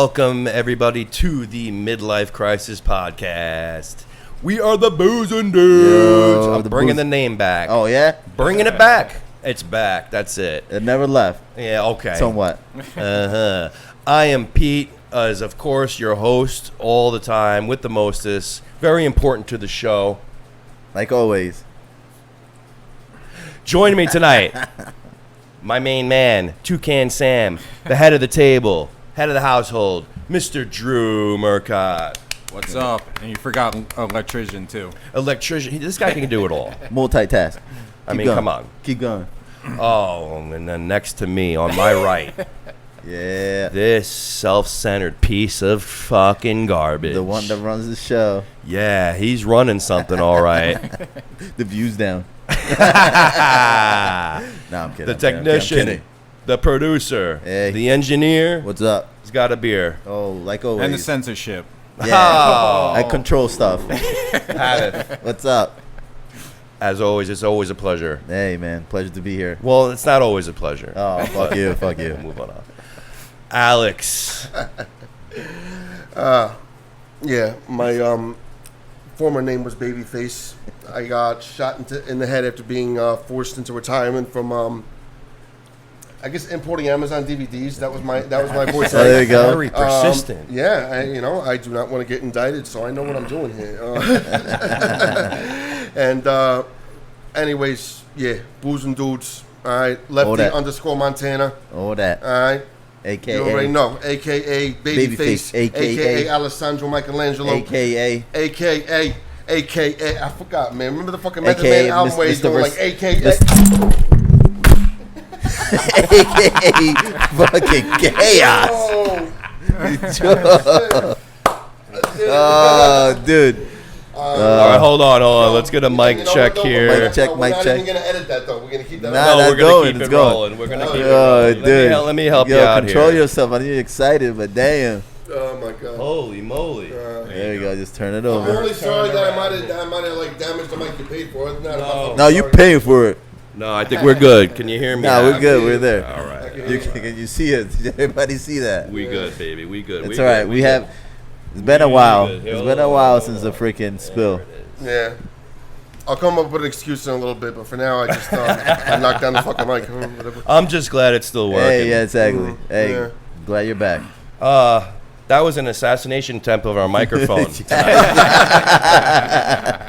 Welcome, everybody, to the Midlyfe Crisis Podcast. We are the Booozindudes. I'm bringing the name back. Oh, yeah? Bringing it back. It's back. That's it. It never left. Yeah, okay. Somewhat. I am Pete, as of course, your host all the time with the mostest. Very important to the show. Like always. Joining me tonight, my main man, Toucan Sam, the head of the table, head of the household, Mr. Drew Murcott. What's up? And you forgot electrician, too. Electrician. This guy can do it all. Multitask. I mean, come on. Keep going. Oh, and then next to me, on my right, Yeah. this self-centered piece of fucking garbage. The one that runs the show. Yeah, he's running something all right. The view's down. No, I'm kidding. The technician, the producer, Hey. the engineer. What's up? He's got a beer. Oh, like always. And the censorship. Yeah. Oh. I control stuff. Have it. What's up? As always, it's always a pleasure. Hey, man. Pleasure to be here. Well, it's not always a pleasure. Oh, fuck you. Fuck you. We'll move on up. Alex. Yeah, my former name was Babyface. I got shot in the head after being forced into retirement from, I guess, importing Amazon DVDs. That was my voice. Oh, there you go. Very persistent. Yeah, I do not want to get indicted, so I know what I'm doing here. And anyways, yeah, Booozindudes. All right, Lefty_Montana. Oh, that. All right. AKA. You already know. AKA Babyface. AKA Alessandro Michelangelo. AKA. AKA. I forgot, man. Remember the fucking Method AKA Man album where he's going like AKA. AKA fucking chaos. Oh, dude. All right, hold on. Let's get a mic check here. Mic check, We're mic not check. even going to edit that, though. We're going to keep that. Nah, No, we're going, gonna keep it's it going. rolling. We're gonna keep it Oh, rolling. dude. Let me help you Yo, out control here. yourself. I know you're excited, but damn. Oh, my God. Holy moly! There you go. Just turn it I'm over. really sorry that I might have like damaged the mic you paid for. It's not about No, you paying for it. No, I think we're good. Can you hear me? Nah, we're good. We're there. All right. Can you see it? Did everybody see that? We good, baby. We good. It's we all right. good. We have. It's been a while. good. It's been a while since the freaking spill. Yeah. I'll come up with an excuse in a little bit, but for now, I just I knocked down the fucking mic. Whatever. I'm just glad it's still working. Hey, yeah, exactly. Hey, Yeah. glad you're back. That was an assassination attempt of our microphone.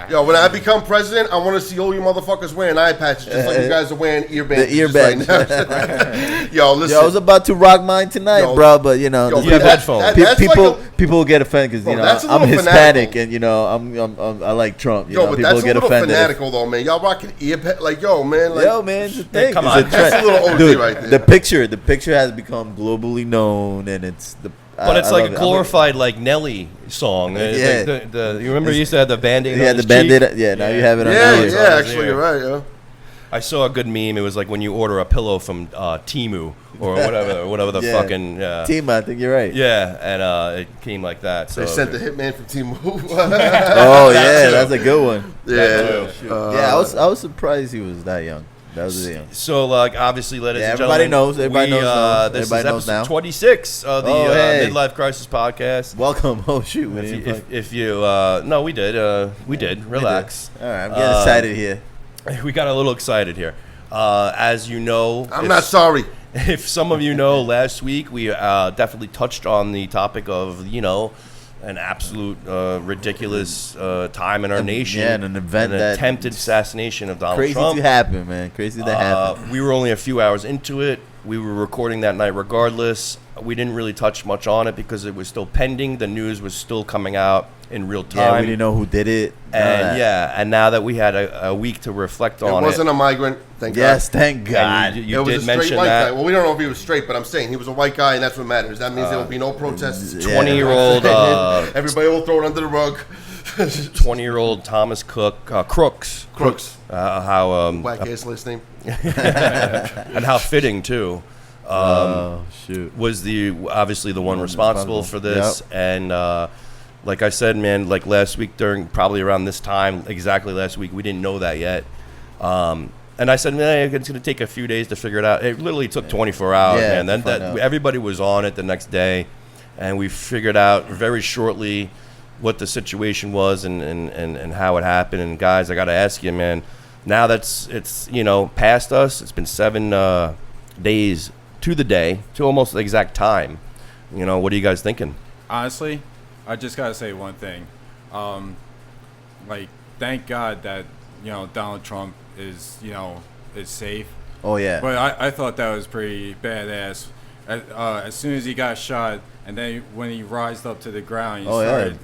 Yo, when I become president, I want to see all you motherfuckers wearing eye patches, just like you guys are wearing ear bands. The ear just bands. Right now. Yo, listen. Yo, I was about to rock mine tonight, Yo, bro, but you know, yo, You have headphones. that's people like people will get offended because Bro, you know that's a I'm little Hispanic fanatical. and you know I like Trump. You know, but people that's a get little offended. fanatical, though, man. Y'all rocking ear like, yo, man. Like, Yo, man, it's a thing. come It's on. a That's trend. a little OG Dude, right there. the picture has become globally known, and it's the. But it's I like love a it. glorified like Nelly song. Yeah. You remember you used to have the Band-Aid Yeah, on the his Band-Aid. cheek? Yeah, now you have it on yeah, your ear. yeah. Actually, you're right, yo. I saw a good meme. It was like when you order a pillow from Temu or whatever the Yeah. fucking Team, I think you're right. yeah, and it came like that. So They sent the hitman from Team Move. Oh yeah, that's a good one. Yeah. Yeah, I was surprised he was that young. That was young. So, like, obviously, ladies and everybody gentlemen, knows. Everybody knows now. This Everybody knows is episode now. 26 of the Oh, hey. Midlife Crisis Podcast. Welcome. Oh shoot, we didn't If you no, we did. Relax. All right, I'm getting excited here. We got a little excited here. As you know, I'm not sorry. if some of you know, last week we definitely touched on the topic of an absolute ridiculous time in our nation. Yeah, and an event that attempted assassination of Donald crazy Trump. to happen, man. Crazy to happen. We were only a few hours into it. We were recording that night regardless. We didn't really touch much on it because it was still pending. The news was still coming out in real time. Yeah, we didn't know who did it. And now that we had a week to reflect on It wasn't a migrant. Thank Yes, God. thank God. You It was did a straight mention white that. guy. Well, we don't know if he was straight, but I'm saying he was a white guy, and that's what matters. That means there will be no protests. 20-year-old Everybody will throw it under the rug. 20-year-old Thomas Crooks. How Whack ass last name. and how fitting too. Oh shoot. Was obviously the one responsible for this. Yep. And like I said, man, like last week probably around this time, exactly last week, we didn't know that yet. And I said, man, it's going to take a few days to figure it out. It literally took 24 hours, man. Then everybody was on it the next day. and we figured out very shortly what the situation was and how it happened. And guys, I got to ask you, man, now it's past us. It's been 7 days to the day, to almost the exact time. What are you guys thinking? Honestly, I just gotta say one thing. Thank God that Donald Trump is safe. Oh yeah. But I thought that was pretty badass. As soon as he got shot, and then when he rised up to the ground, he started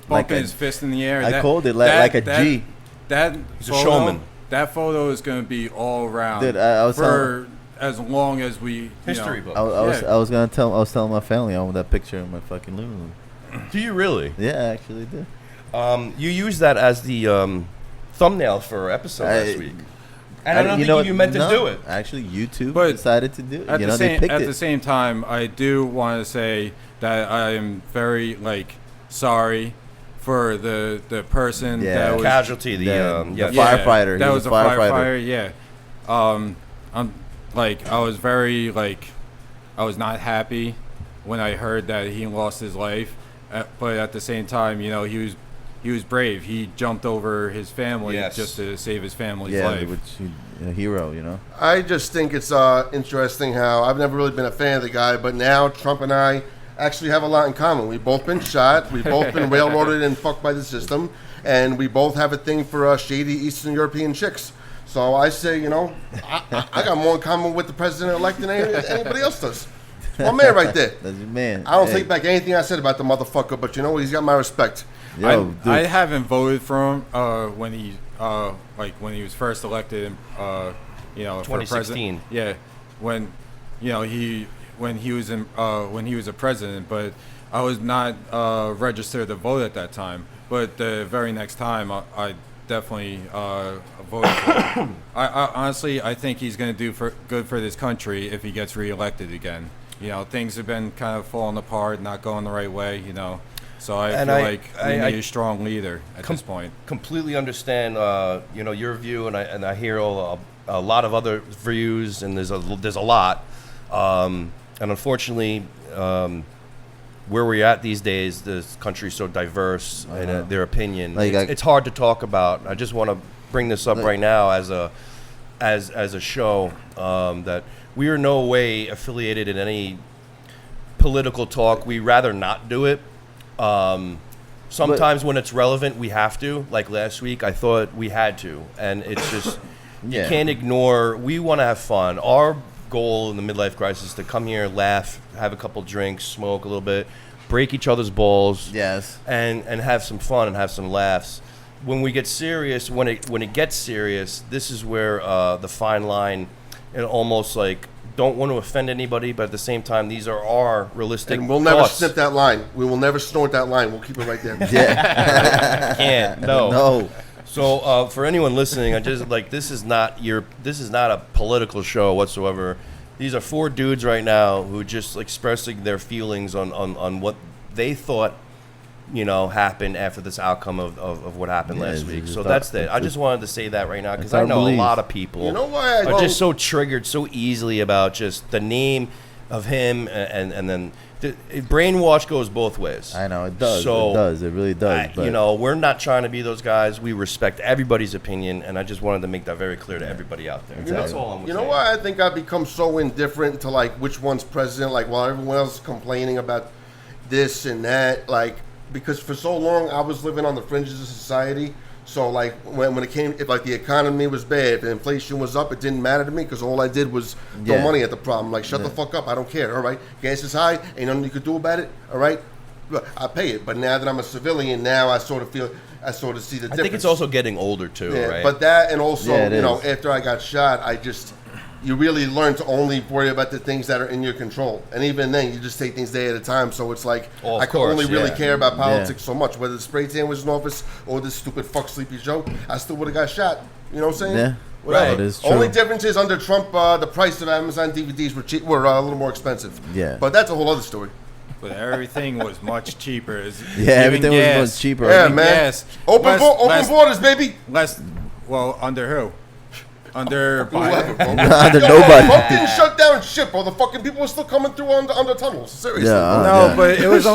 bumping his fist in the air. I called it like a G. He's a showman. That photo is going to be all around. Dude, I was for as long as we history book. I was telling my family I want that picture in my fucking living room. Do you really? Yeah, I actually did. You used that as the thumbnail for our episode last week. And I don't think you meant to do it. Actually, YouTube But decided to do it. At They the same time, I do want to say that I am very sorry for the person that was casualty, the firefighter. That was a firefighter. Yeah. I was not happy when I heard that he lost his life, but at the same time, he was brave. He jumped over his family just to save his family's life. A hero, I just think it's interesting how I've never really been a fan of the guy, but now Trump and I actually have a lot in common. We've both been shot. We've both been railroaded and fucked by the system. And we both have a thing for shady Eastern European chicks. So I say, I got more in common with the president-elect than anybody else does. My man right there. That's your man. I don't take back anything I said about the motherfucker, but he's got my respect. I haven't voted for him when he was first elected, for 2016. president. Yeah, when he was a president, but I was not registered to vote at that time. But the very next time, I definitely voted for him. I honestly, I think he's going to do good for this country if he gets reelected again. Things have been kind of falling apart, not going the right way. So I feel like we need a strong leader at this point. Completely understand, your view, and I hear a lot of other views, and there's a lot, and unfortunately, where we're at these days, this country's so diverse in their opinion. It's hard to talk about. I just want to bring this up right now as a show that we are no way affiliated in any political talk. We rather not do it. Sometimes when it's relevant, we have to. Like last week, I thought we had to, and it's just you can't ignore. We want to have fun. Our goal in the Midlife Crisis is to come here, laugh, have a couple drinks, smoke a little bit, break each other's balls, and have some fun and have some laughs. When we get serious, when it gets serious, this is where the fine line, and almost don't want to offend anybody, but at the same time, these are our realistic And we'll never thoughts. snip that line. We will never snort that line. We'll keep it right there. Can't. No. So for anyone listening, I just this is not a political show whatsoever. These are 4 dudes right now who just expressing their feelings on what they thought happened after this outcome of what happened last week. So that's it. I just wanted to say that right now because I know a lot of people are just so triggered so easily about just the name of him, and then brainwash goes both ways. I know it does. So, it really does. We're not trying to be those guys. We respect everybody's opinion, and I just wanted to make that very clear to everybody out there. That's all I'm saying. You know why I think I've become so indifferent to which one's president? While everyone else is complaining about this and that, because for so long I was living on the fringes of society. So when it came, if the economy was bad, if inflation was up, it didn't matter to me because all I did was throw money at the problem. Shut the fuck up, I don't care. All right, gas is high, ain't nothing you could do about it. All right, I pay it. But now that I'm a civilian, now I sort of see the difference. I think it's also getting older too, right? But that, and also after I got shot, you really learn to only worry about the things that are in your control. And even then, you just take things day at a time. So it's I can only really care about politics so much. Whether the spray tan was in office or this stupid fuck Sleepy Joe, I still would have got shot. You know what I'm saying? Yeah. Right. That is true. Only difference is under Trump, the price of Amazon DVDs were a little more expensive. Yeah. But that's a whole other story. But everything was much cheaper. Everything was much cheaper. Yeah, man. Open borders, baby. Under who? under Whoever, bro. Under Yo, nobody. Trump didn't shut down shit, bro. The fucking people were still coming through under tunnels. Seriously. Yeah, No, yeah. but it was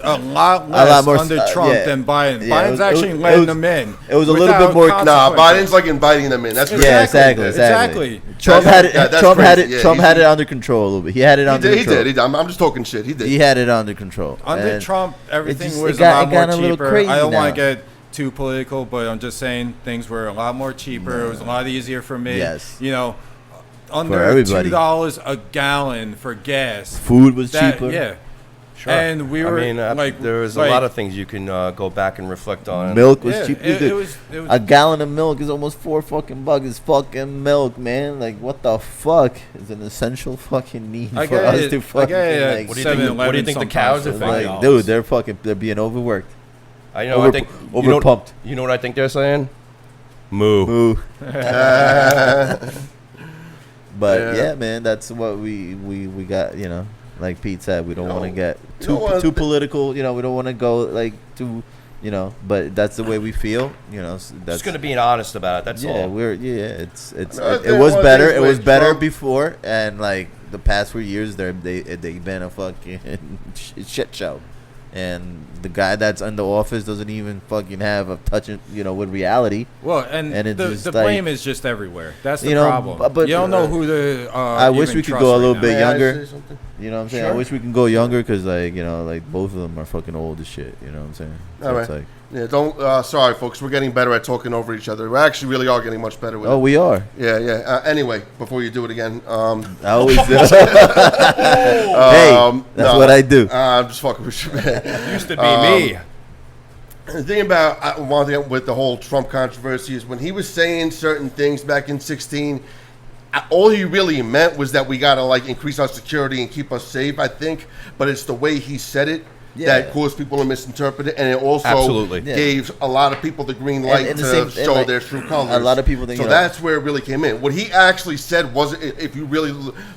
a lot less more, under Trump yeah. than Biden. Yeah, Biden's actually letting them in. It was a little without bit more. Nah, consequences. Biden's like inviting them in. That's Yeah, Exactly. exactly. Trump That's- had it. yeah, that's Trump had it. crazy. Yeah, Trump he- had it under control a little bit. He had it under He control. did. I'm just talking shit. He did. He had it under control. Under And Trump, everything just- was it got- a it got lot a more little cheaper. crazy I don't now. want to get too political, but I'm just saying things were a lot more cheaper. It was a lot easier for me. Yes. You know, For under everybody. $2 a gallon for gas. Food was That- cheaper. Yeah. Sure. And we were I mean, like, there's a lot of things you can go back and reflect on. Milk was yeah, cheap. it was A gallon of milk is almost $4 It's fucking milk, man. Like, what the fuck? It's an essential fucking need I for get us it. to I fucking get it. like. What do you think? What do you think the cows are sometimes thinking? Like, dude, they're being overworked. I know. I think Overpumped. You know what I think they're saying? Moo. Ooh. But Yeah. yeah, man, that's what we got. You know, like Pete said, we don't You want to know, get you know too what? too political. You know, we don't want to go like too. You know, but that's the way we feel. You know, so that's Just gonna be honest about it. That's yeah. all. It's No, it was one better. thing's It was with better Trump. before, and like the past 4 years, they've been a fucking shit show. And the guy that's in the office doesn't even fucking have a touch, with reality. Well, and it's the just blame like- is just everywhere. That's the You know, problem. but- you don't know who to. I wish even we could trust go a right little now. bit May I younger. say something? You know what I'm saying? Sure. I wish we can go younger because, like both of them are fucking old as shit. You know what I'm saying? So All it's right. like, Yeah, don't. Sorry, folks. We're getting better at talking over each other. We actually really are getting much better with oh, it. we are. Yeah. Anyway, before you do it again, I always do. Hey, that's no, what I do. I'm just fucking with you, man. Used to be me. The thing about one thing with the whole Trump controversy is when he was saying certain things back in 2016, all he really meant was that we gotta increase our security and keep us safe. I think, but it's the way he said it that caused people to misinterpret it, and it also Absolutely. Yeah. gave a lot of people the green light and to the same- show and, their true colors. a lot of people think, so that's where it really came in. What he actually said wasn't. If you really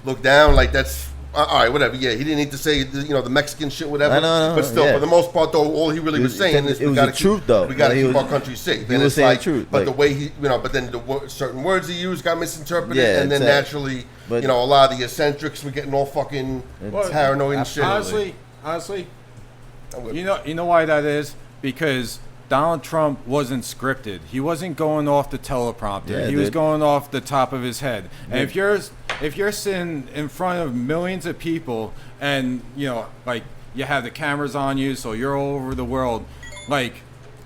look down, that's. All right, whatever. Yeah, he didn't need to say the Mexican shit, whatever. No, but still, yeah. for the most part, though, all he really was saying is it was we got to the truth, though. We got to He keep was- our country safe. he And was it's saying like, the truth, but the like- way he, but then certain words he used got misinterpreted, Yeah, and then exactly. naturally, But- a lot of the eccentrics were getting all fucking paranoid and shit. Honestly, you know why that is? Because Donald Trump wasn't scripted. He wasn't going off the teleprompter. Yeah, he was dude. going off the top of his head. And if you're sitting in front of millions of people and you have the cameras on you, so you're all over the world,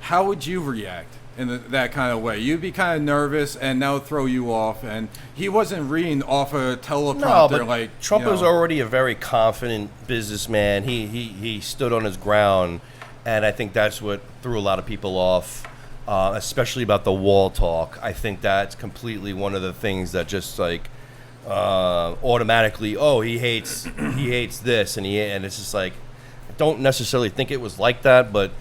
how would you react in that kind of way? You'd be kind of nervous, and that would throw you off. And he wasn't reading off a teleprompter. No, but Trump was already a very confident businessman. He stood on his ground, and I think that's what threw a lot of people off, especially about the wall talk. I think that's completely one of the things that just automatically, he hates this, and it's just like, I don't necessarily think it was like that, but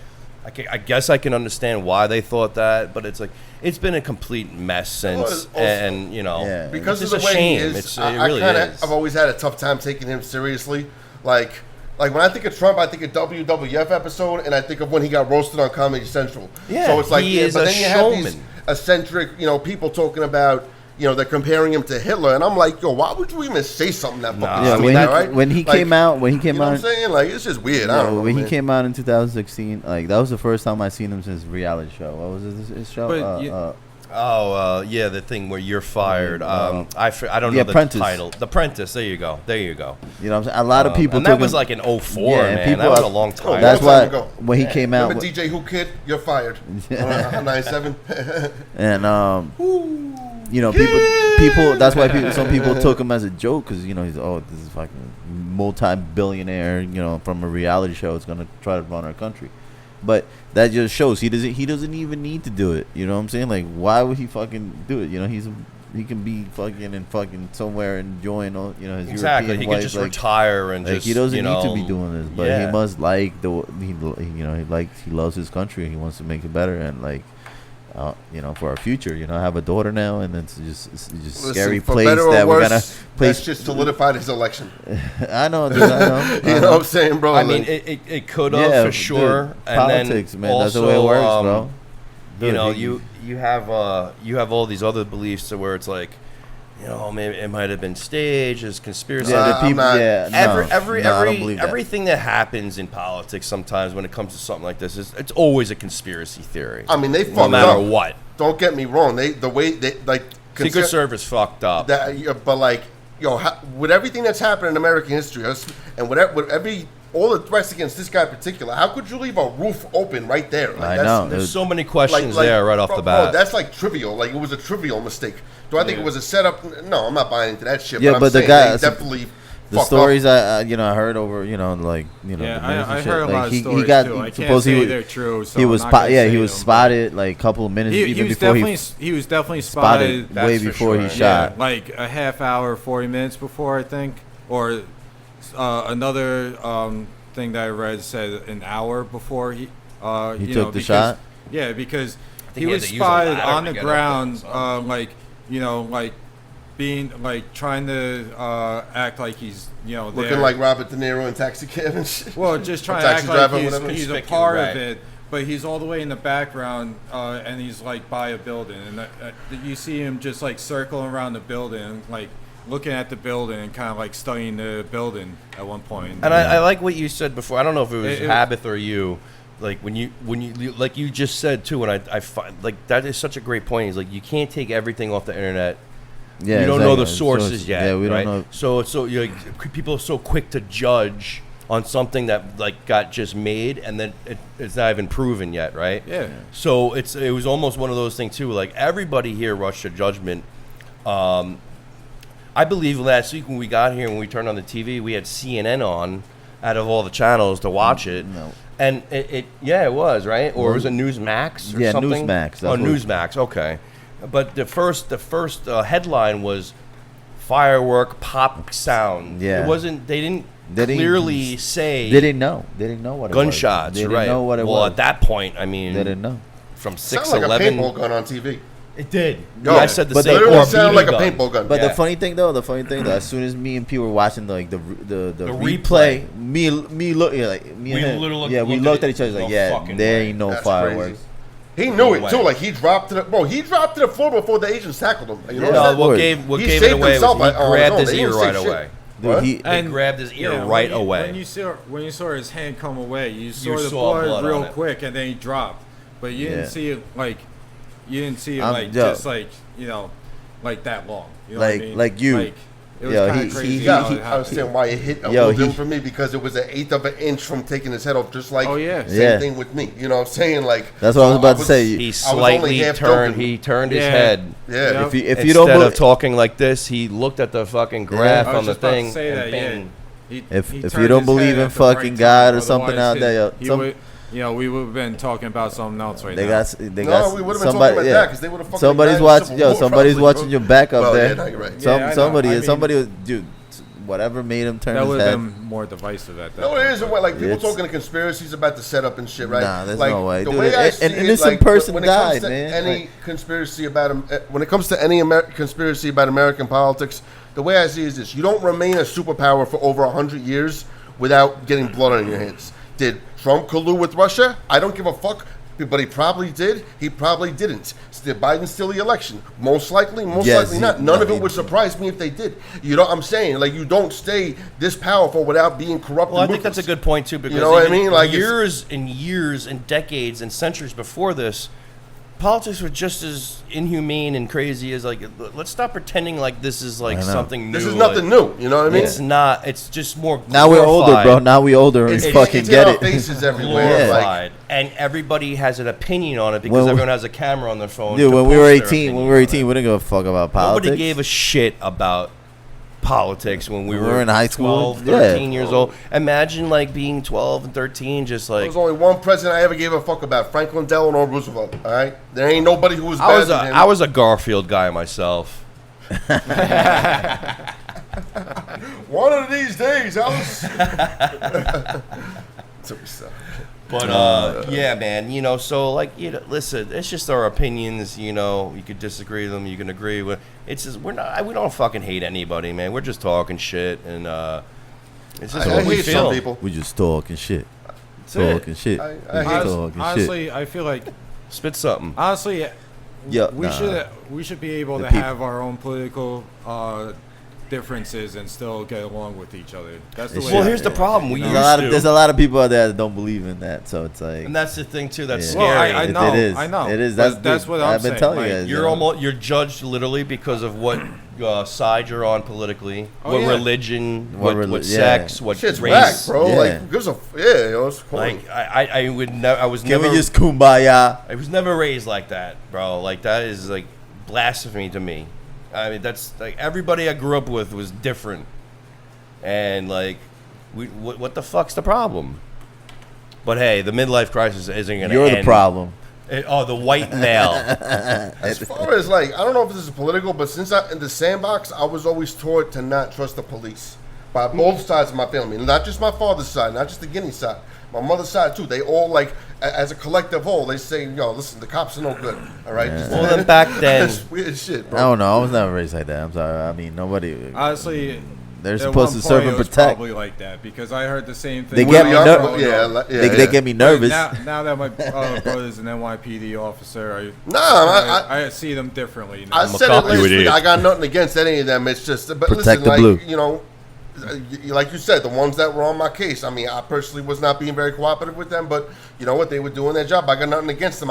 I guess I can understand why they thought that. But it's like it's been a complete mess since, Yeah. Because it's of just the a way he shame. is, It really is. I've always had a tough time taking him seriously. Like when I think of Trump, I think of WWF episode, and I think of when he got roasted on Comedy Central. Yeah, so it's like, he is but a then you have these showman. eccentric, people talking about, they're comparing him to Hitler, and I'm like, yo, why would you even say something that fucking Nah, Yeah, stupid, when he, all right? when he Like, came out, you know what I'm saying? It's just weird. I don't know, when he man. came out in 2016, that was the first time I seen him since reality show. What was his show? But yeah, the thing where you're fired. I don't The know Apprentice. the title. The Apprentice. There you go. You know what I'm saying? A lot of people and took that was him, like in 04, Yeah, man. people That was are- a long time. That's Long time why ago. when he came out, Remember DJ Who Kid? You're fired. On 97. and people. That's why some people took him as a joke because he's this is fucking multi-billionaire, from a reality show. It's gonna try to run our country, but that just shows he doesn't even need to do it. You know what I'm saying? Like, why would he fucking do it? He can be fucking somewhere enjoying all his Exactly. European He wife, could just retire and like just. he doesn't need to be doing this, but yeah. he must he loves his country and he wants to make it better and for our future, have a daughter now, and it's just Listen, scary for place better or that we're gonna worse, place. That's just solidified his election. I know, dude, I know. You know what I'm saying, bro? I mean, it could have Yeah, for sure. dude, and politics, then man. Also, that's the way it works, bro. You Dude, know, he- you have all these other beliefs to where it's like, you know, maybe it might have been staged as conspiracy. Yeah, the people. I don't believe that. Everything that happens in politics sometimes when it comes to something like this it's always a conspiracy theory. I mean, they fucked no matter up. what. Don't get me wrong. The way they like Secret Service fucked up. But like, with everything that's happened in American history, and all the threats against this guy in particular, how could you leave a roof open right there? Like, I know. There's so many questions there right off the bat. Bro, that's like trivial. Like, it was a trivial mistake. Do I think it was a setup? No, I'm not buying into that shit. Yeah, but but I'm the guy definitely. The stories I heard over, like, Yeah, I heard a lot of stories he got, too. I suppose can't say he was, they're true. So he was he was spotted like a couple of minutes even before he was definitely spotted way before he shot. Like a half hour, 40 minutes before, I think, or another thing that I read said an hour before he took the shot. Yeah, because he had was to use a spotted ladder on to the get up ground, there, being trying to act like he's looking there. like Robert De Niro in Taxi Cab and shit. Well, just trying to act like he's a part of it, but he's all the way in the background, and he's like by a building, and you see him just like circling around the building, like looking at the building and kind of like studying the building at one point. And I like what you said before. I don't know if it was Habith or you. Like when you like you just said too, and I find like that is such a great point. Is like you can't take everything off the internet. Yeah, you don't know the sources yet. Yeah, we right? don't know. So people are so quick to judge on something that like got just made and then it's not even proven yet, right? Yeah. So it was almost one of those things too. Like everybody here rushed to judgment. I believe last week when we got here, when we turned on the TV, we had CNN on out of all the channels to watch it. No. And it was, right? Or was it Newsmax or something? Newsmax. Oh, Newsmax, okay. But the first headline was firework pop sound. Yeah. It wasn't, they didn't clearly say. They didn't know. They didn't know what it gunshots, was. They didn't right. know what it was. Well, at that point, I mean. They didn't know. From 6'11". Sounded like a paintball gun on TV. It did. No, yeah, I said the but same. Literally sounded like a paintball gun. But the funny thing though, as soon as me and P were watching the replay, we looked at each other like, there ain't no fireworks. Crazy. He knew it too. Like he dropped to the floor before the agents tackled him. You know what gave it away was he grabbed his ear right away. He grabbed his ear right away. When you saw his hand come away, you saw the blood real quick, and then he dropped. But you didn't see it like. You didn't see it just like that long. You know what I mean? Like you. Like, it was kind of crazy. I understand why it hit a little different for me because it was an eighth of an inch from taking his head off, just like same thing with me. You know what I'm saying? Like that's what I was about to say. He slightly turned. He turned his head. Yeah. If you Instead don't of talking like this, he looked at the fucking graph on the thing. If you don't believe in fucking God or something out there, we would have been talking about something else right now. We would have been talking about that because they would have fucking. Somebody's watching. Somebody's watching your back up there. Yeah, you're right. Somebody, dude. Whatever made him turn his head. That would have been more divisive at that. No, it isn't. Like people talking to conspiracies about the setup and shit, right? Nah, there's like, no way. The Dude, way I see an it, innocent person died, when man. Any conspiracy about when it comes to any conspiracy about American politics, the way I see it is this: you don't remain a superpower for over 100 years without getting blood on your hands. Did Trump collude with Russia? I don't give a fuck. But he probably did. He probably didn't. Did Biden steal the election? Most likely not. None of it would surprise me if they did. You know what I'm saying? Like, you don't stay this powerful without being corrupt. Well, I think that's a good point, too, because you know what I mean? Like years and decades and centuries before this, politics were just as inhumane and crazy as, like, let's stop pretending like this is, like, something new. This is nothing new, you know what I mean? It's not. It's just more glorified. Now we're older, bro. Now we older and fucking get it. Faces everywhere. Glorified. And everybody has an opinion on it because everyone has a camera on their phone. Dude, when we were 18, we didn't give a fuck about politics. Nobody gave a shit about politics when we were in high school, 12, 13 years old. Imagine like being 12 and 13, just like. There was only one president I ever gave a fuck about, Franklin Delano Roosevelt. All right, there ain't nobody who was better than him. I was a Garfield guy myself. One of these days, I was. But yeah, man, so like, listen, it's just our opinions. You could disagree with them, you can agree with. It's just we don't fucking hate anybody, man. We're just talking shit, and it's just what we feel. Some people. We just talking shit. Honestly, I feel like spit something. Honestly, we should be able The to people. have our own political differences and still get along with each other. That's the way. Well, here's the problem. We used to. There's a lot of people out there that don't believe in that, so it's like. And that's the thing too. That's Yeah. scary. Well, I know. It is. I know. It is. That's what I'm I've been saying. telling Like, you guys. You're judged literally because of what side you're on politically, Oh, what yeah. religion, What what reli- sex, yeah. what Shit's race. whack, bro. Yeah. Like, who gives a it's corny. Like I would never. I was Can never. we just kumbaya? I was never raised like that, bro. Like that is like blasphemy to me. I mean, that's like everybody I grew up with was different, and like, what the fuck's the problem? But hey, the midlife crisis isn't gonna. You're end. the problem. The white male. As far as like, I don't know if this is political, but since in the sandbox, I was always taught to not trust the police by both sides of my family, not just my father's side, not just the Guinea side, my mother's side too. They all like, as a collective whole, they say, yo, listen, the cops are no good. All right. Yeah. Well, then back then, That's weird shit, I bro. don't know. I was never raised like that. I'm sorry. I mean, nobody. Honestly, They're at supposed one to serve point and it was protect. Probably like that because I heard the same thing. They when get I me was ner- growing up. They get me nervous. Now that my brother's an NYPD officer, I see them differently now. I said it cop, you last week. idiot. I got nothing against any of them. It's just, but Protect listen, the like blue. you know, like you said, the ones that were on my case. I mean, I personally was not being very cooperative with them, but you know what? They were doing their job. I got nothing against them.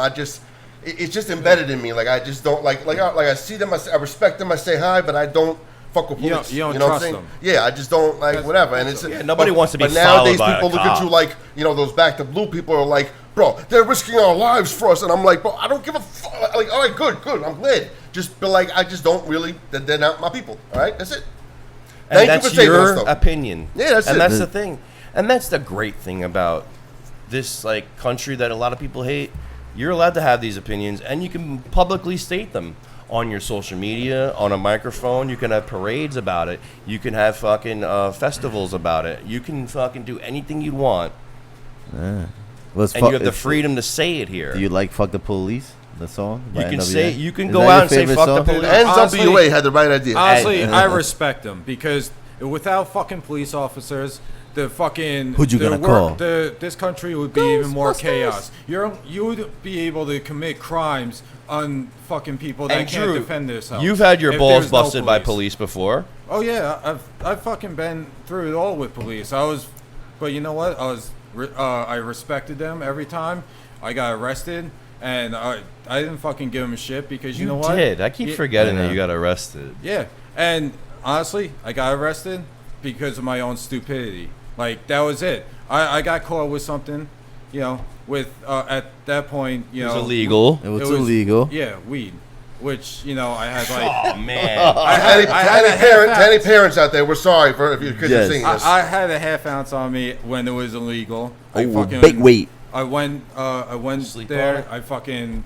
It's just embedded in me. Like I just don't like I see them. I respect them. I say hi, but I don't fuck with police. You don't know what I'm trust saying? them. Yeah, I just don't like That's- whatever. And it's nobody wants to be But nowadays, followed by a people look at cop. you like those back to blue people are like, bro, they're risking our lives for us, and I'm like, bro, I don't give a fuck. Like, all right, good, I'm glad. Just but like, I just don't really. They're not my people. All right, that's it. and Thank you that's for saving your us, though. opinion. Yeah, that's and it. that's the thing, and that's the great thing about this like country that a lot of people hate. You're allowed to have these opinions, and you can publicly state them on your social media, on a microphone. You can have parades about it. You can have fucking festivals about it. You can fucking do anything you want, Yeah. and you have the freedom to say it here. Do you like "Fuck the Police"? The song. You by can NWA? say you can Is go that out your and say favorite "fuck the song? police." NWA had the right idea. Honestly, I respect them because without fucking police officers, the fucking Who'd you the gonna call? This country would be even more chaos. You would be able to commit crimes on fucking people that And can't Drew, defend themselves. you've had your if balls there's no busted by police before. Oh yeah, I've fucking been through it all with police. But you know what? I respected them every time. I got arrested, and I didn't fucking give them a shit because you know what? Did I keep forgetting that Yeah. you got arrested? Yeah, and honestly, I got arrested because of my own stupidity. Like that was it. I got caught with something, with at that point, It was illegal. It was illegal. Yeah, weed, which I had like. Oh man. To any parents out there, we're sorry for if your kids Yes. are seeing this. I had a half ounce on me when it was illegal. I Oh, fucking big weight. I went Sleep there. on it? I fucking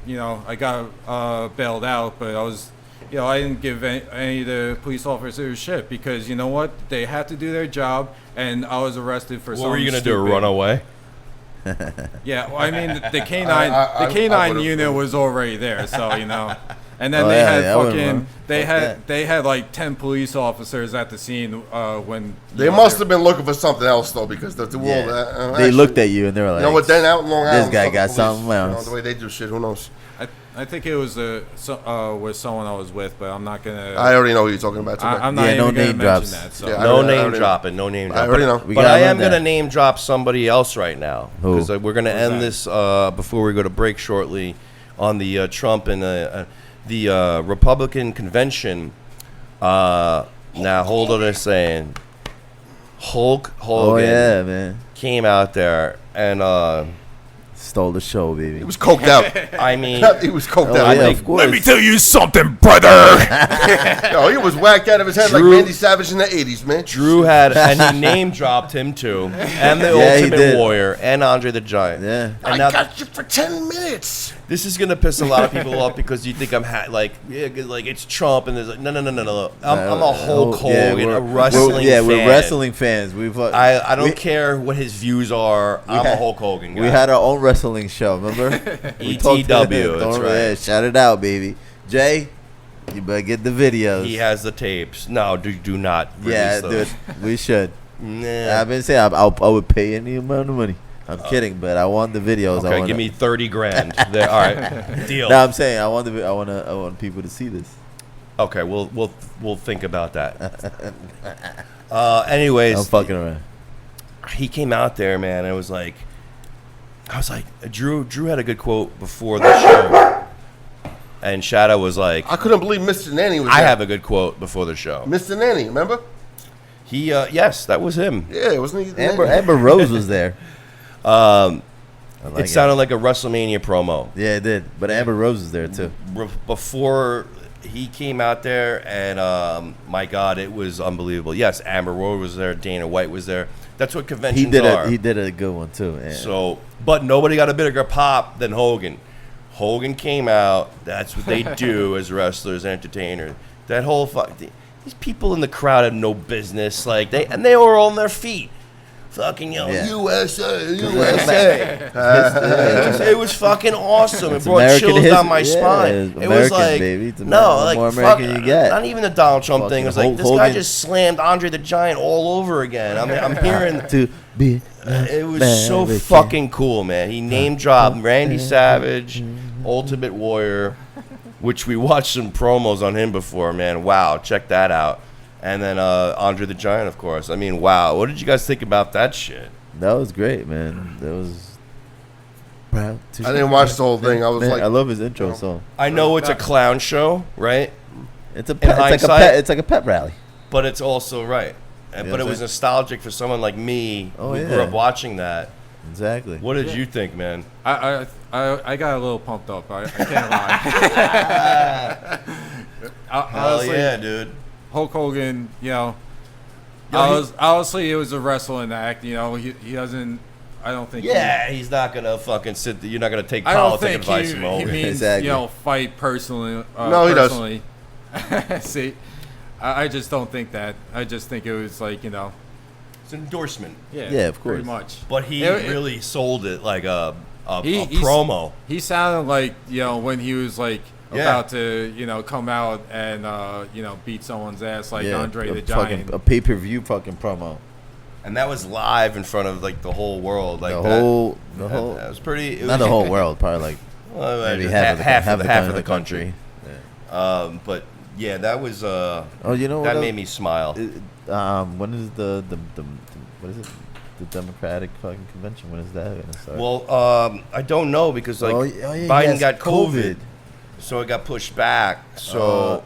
I got bailed out, but I was I didn't give any of the police officers shit because you know what? They had to do their job, and I was arrested for What something were you gonna do? stupid. Run away? Yeah, well, I mean the canine I canine would've- unit was already there, so And then Oh, they yeah, had yeah, I would've fucking run. Fuck they had like 10 police officers at the scene when They must have been looking for something else though, because the Yeah. world. They looked at you and they were like, You know what? Then out in Long This Island, guy fuck got police. something else. The way they do shit, who knows? I think it was with someone I was with, but I'm not gonna. I already know who you're talking about. I'm not Yeah, even no gonna name mention drops. that. So. Yeah, I No already name know. dropping. No name I dropping. already know. We But gotta I learn am going to that. name drop somebody else right now Who? because we're going to Who's end that? this before we go to break shortly on the Trump and the Republican convention. Now hold on a second. Hulk Hogan "Oh yeah, man, came out there and stole the show, baby." He was coked out. I mean He was coked Oh out. yeah, think- of course. tell you something, brother. Yo, he was whacked out of his head Drew- like Randy Savage in the '80s, man. Drew had and he name dropped him too, and the Yeah, he Ultimate did. Warrior and Andre the Giant. Yeah. And I now got you for 10 minutes. this is gonna piss a lot of people off because you think I'm like it's Trump and there's like no. I'm a Hulk Hogan, a wrestling fan. we're wrestling fans. I don't care what his views are. I'm a had- Hulk Hogan guy. We had our own wrestling show, remember? We talked- ETW, that's Don't- right. Yeah, shout it out, baby. Jay, you better get the videos. He has the tapes. No, do not. Yeah, release those. dude, we should. Nah. I've been saying I would pay any amount of money I'm kidding, but I want the videos. Okay, give me 30 grand. There, all right, deal. No, I'm saying I want people to see this. Okay, we'll think about that. Anyways, I'm fucking around. he came out there, man. And I was like, Drew had a good quote before the show, and Shadow was like, I couldn't believe Mr. Nanny was I there. have a good quote before the show. Mr. Nanny, remember? He, yes, that was him. Yeah, wasn't he? Amber Rose was there. It sounded like a WrestleMania promo. Yeah, it did. But Amber Rose was there too. Before he came out there, and my God, it was unbelievable. Yes, Amber Rose was there. Dana White was there. That's what conventions are. He did a good one too. Yeah. So, but nobody got a bigger pop than Hogan. Hogan came out. That's what they do as wrestlers, entertainers. That whole these people in the crowd had no business. Like they were on their feet, fucking yelling USA, USA. It was fucking awesome. It brought American chills down my history. spine. Yeah, It was American, like baby. It's no, like more fuck, American you get. not even the Donald Trump Fucking thing. It was like this Hogan. guy just slammed Andre the Giant all over again. I'm hearing. To be It was so fucking cool, man. He name dropped Randy Savage, Ultimate Warrior, which we watched some promos on him before, man. Wow, check that out. And then Andre the Giant, of course. I mean, wow. What did you guys think about that shit? That was great, man. That was proud to I didn't watch the whole thing. I was man, like, I love his intro song. I know it's a clown show, right? It's like a pep rally. But it's also right. You know But it what was I'm nostalgic for someone like me Oh, who yeah. grew up watching that. Exactly. What did you think, man? I got a little pumped up. I can't lie. Hell Honestly, yeah, dude. Hulk Hogan, you know, Yo, honestly, it was a wrestling act. You know, he doesn't. I don't think. Yeah, he's not gonna fucking sit there. You're not gonna take I don't politic think advice he from Hogan. means Exactly. you know fight personally. No, he does. personally. See, I just don't think that. I just think it was like It's an endorsement. Yeah, of pretty course. much. But he It- really sold it like a He's- promo. He sounded like when he was like Yeah. about to come out and beat someone's ass like Andre the Giant. A pay-per-view fucking promo. And that was live in front of like the whole world. Like The that, whole that was pretty. It not was, the whole world, probably like well, maybe half of the the country. But yeah, that was. Oh, you know what? That made me smile. When is the what is it? The Democratic fucking convention. When is that gonna start? Well, I don't know because like Biden yes, got COVID, so it got pushed back. So,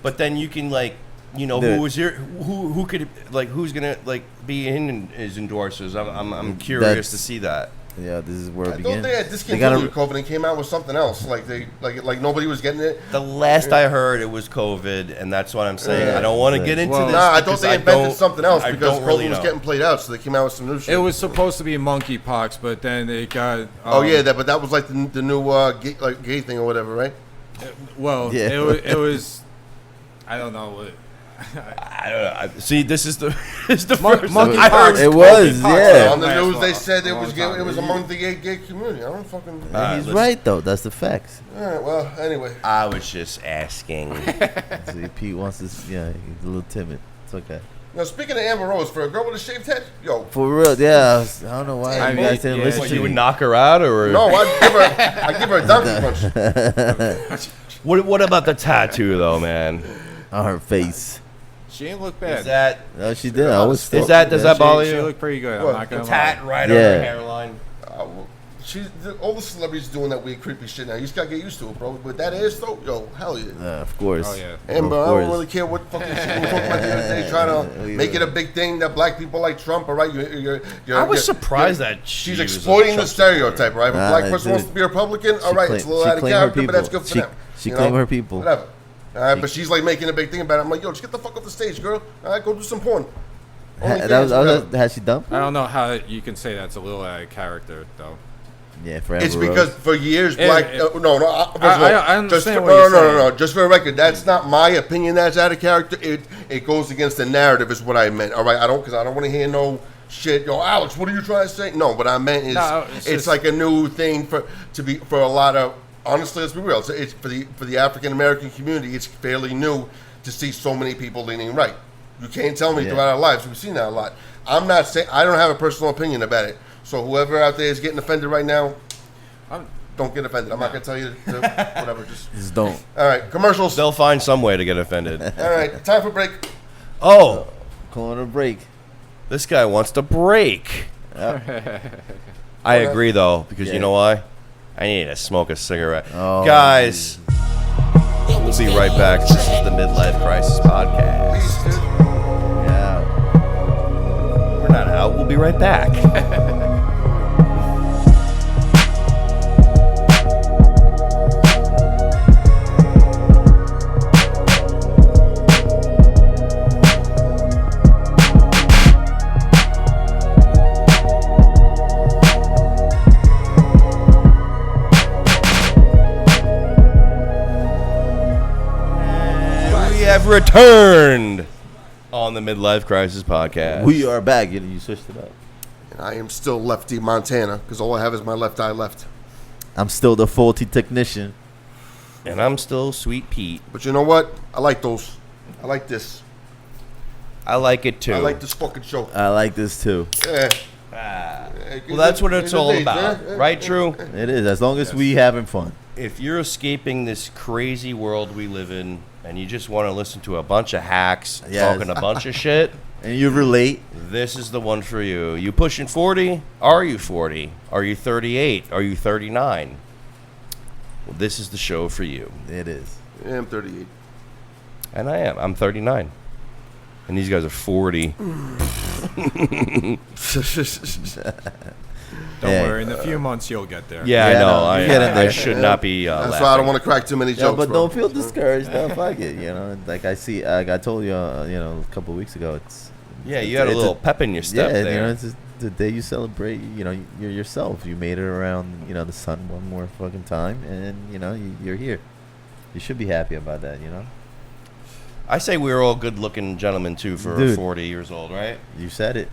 but then you can like. Who was here? Who could like? Who's gonna like be in his endorsers? I'm curious to see that. Yeah, this is where it I begins. thought they had discontinued COVID and came out with something else. Like nobody was getting it. The last I heard, it was COVID, and that's what I'm saying. I don't want to get into this. Nah, I thought because they invented something else I because don't COVID really was know. getting played out, so they came out with some new shit. It was supposed to be monkeypox, but then it got. but that was like the new gay thing or whatever, right? Well, Yeah. it was. I don't know what. I don't know. See, this is the first. monkey I heard pox. It was, monkeypox yeah. On the last news, they long- said it long was time. it was among the gay community. I don't fucking. He's listen. right though. That's the facts. All right. Well, anyway. I was just asking. See, Pete wants to. Yeah, he's a little timid. It's okay. Now, speaking of Amber Rose, for a girl with a shaved head, yo. For real, yeah. I don't know why I you mean, guys didn't yeah, listen What, to you would me. knock her out, or No, I give her a donkey punch. What about the tattoo, though, man? On her face. She didn't look bad. Is that No, she did. I was. Does that bother She you? looked pretty good. What, I'm not The gonna tat lie. right Yeah. on her hairline. All the celebrities doing that weird, creepy shit now. You just gotta get used to it, bro. But that ass, though, yo, hell yeah. Of course. Oh yeah. Amber, Of I don't course. really care what fucking shit we were talking about the other day, trying to make it a big thing that black people like Trump, all right? I was surprised that she's she was exploiting a the Trump stereotype, right? If a Nah, black person dude. wants to be a Republican, all She right, claim- it's a little she out of claim her character, but people. that's good for them. She you claim know? her people. Whatever. All right, but she's like making a big thing about it. I'm like, yo, just get the fuck off the stage, girl. All right, go do some porn. Has she done? I don't know how you can say that's a little out of character though. Yeah, for It's Amber because Rose. for years, It- black. it- First of all, I understand just for, what you're saying. no. Just for the record, that's not my opinion. That's out of character. It goes against the narrative. Is what I meant. All right, I don't want to hear no shit. Yo, Alex, what are you trying to say? No, what I meant is No, it's just- like a new thing for a lot of. Honestly, let's be real. It's for the African American community. It's fairly new to see so many people leaning right. You can't tell me Yeah. throughout our lives. We've seen that a lot. I'm not saying I don't have a personal opinion about it. So whoever out there is getting offended right now, don't get offended. I'm not going to tell you to whatever. Just don't. All right, commercials. They'll find some way to get offended. All right, time for break. Oh, Calling a break. this guy wants to break. Yep. I agree, though, because you Yeah. know why? I need to smoke a cigarette. Oh, Guys, we'll be right back. This is the Midlife Crisis Podcast. Peace, dude. Yeah. We're not out. We'll be right back. Have returned on the Midlife Crisis Podcast. We are back. You switched it up. And I am still lefty Montana because all I have is my left eye left. I'm still the faulty technician. And I'm still Sweet Pete. But you know what? I like those. I like this. I like it too. I like this fucking show. I like this too. Yeah. Well, that's what it's all about. Right, Drew? It is, as long as we having fun. If you're escaping this crazy world we live in and you just want to listen to a bunch of hacks Yes. talking a bunch of shit, And you relate. this is the one for you. You pushing 40? Are you 40? Are you 38? Are you 39? Well, this is the show for you. It is. Yeah, I'm 38. And I am. I'm 39. And these guys are 40. Don't Yeah. worry, in a few months you'll get there. Yeah, Yeah, I know. no, you get in I there. should not be That's laughing. why I don't want to crack too many Yeah, jokes. but bro. don't feel discouraged. Don't fuck it. You know, like I see, like I told you, a couple of weeks ago, Yeah, you had a little pep in your step yeah, there. you know, it's just the day you celebrate. You know, you're yourself. You made it around. The sun one more fucking time, and you're here. You should be happy about that. I say we're all good-looking gentlemen, too, for Dude. 40 years old, right? You said it.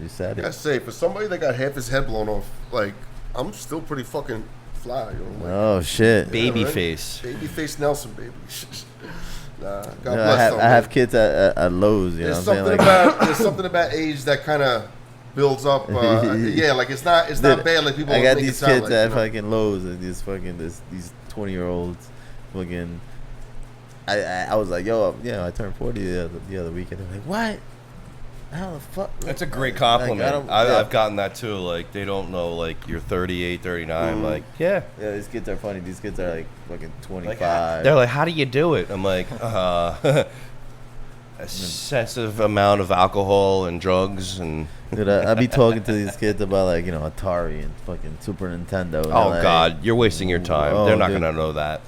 You said I gotta it. say, for somebody that got half his head blown off, like, I'm still pretty fucking fly. Like, Oh shit. Baby right? face. Babyface Nelson, baby. Nah, God You know, bless them. I have kids at Lowe's. You know There's what I'm something saying? about age that kind of builds up. Yeah, like it's not Dude, bad like people I got make these it sound kids like, at fucking Lowe's and these 20-year-olds fucking. I was like, yo, I turned 40 the other weekend. They're like, what? How the fuck? That's a great Like, compliment. I don't- yeah. I've gotten that, too. Like, they don't know, like, you're 38, 39. Like, yeah. Yeah, these kids are funny. These kids are like fucking 25. Like, they're like, how do you do it? I'm like, excessive amount of alcohol and drugs and Dude, I be talking to these kids about like Atari and fucking Super Nintendo. And oh they're like, god, you're wasting your time. Oh, They're not dude. gonna know that.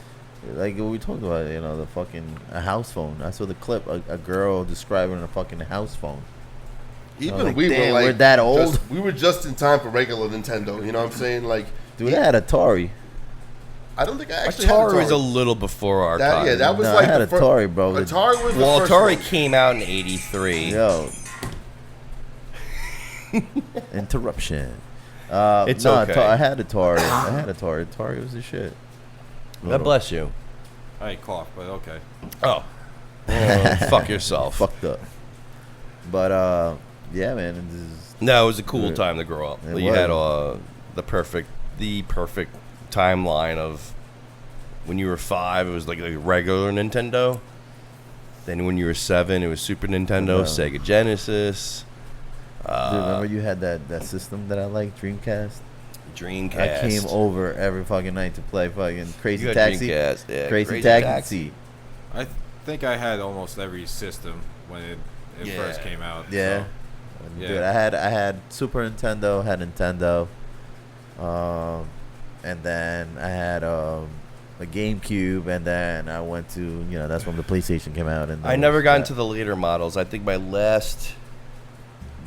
Like we talked about, the fucking a house phone. I saw the clip, a girl describing a fucking house phone. Even like, we damn, were like we're that old? we were just in time for regular Nintendo. You know what I'm saying? Like, Dude, I had Atari. I don't think I actually Atari had was a little before our that, time. yeah, that was No, like I had the Atari, bro. Atari was well, the first Atari one. came out in '83. Yo. Interruption. It's no, okay. I had Atari. Atari was the shit. God bless you. I cough, but okay. Oh, fuck yourself. Fucked up. But yeah, man. No, it was a cool Yeah. time to grow up. It You had was. the perfect timeline of when you were 5, it was like a regular Nintendo. Then when you were 7, it was Super Nintendo, Yeah. Sega Genesis, Dude, remember you had that system that I liked, Dreamcast? Dreamcast. I came over every fucking night to play fucking Crazy You had Taxi. Dreamcast, yeah, Crazy Taxi. I think I had almost every system when it Yeah. first came out. Yeah. Yeah. Dude, I had Super Nintendo, had Nintendo, and then I had a GameCube, and then I went to that's when the PlayStation came out. And I never got into the later models. I think my last.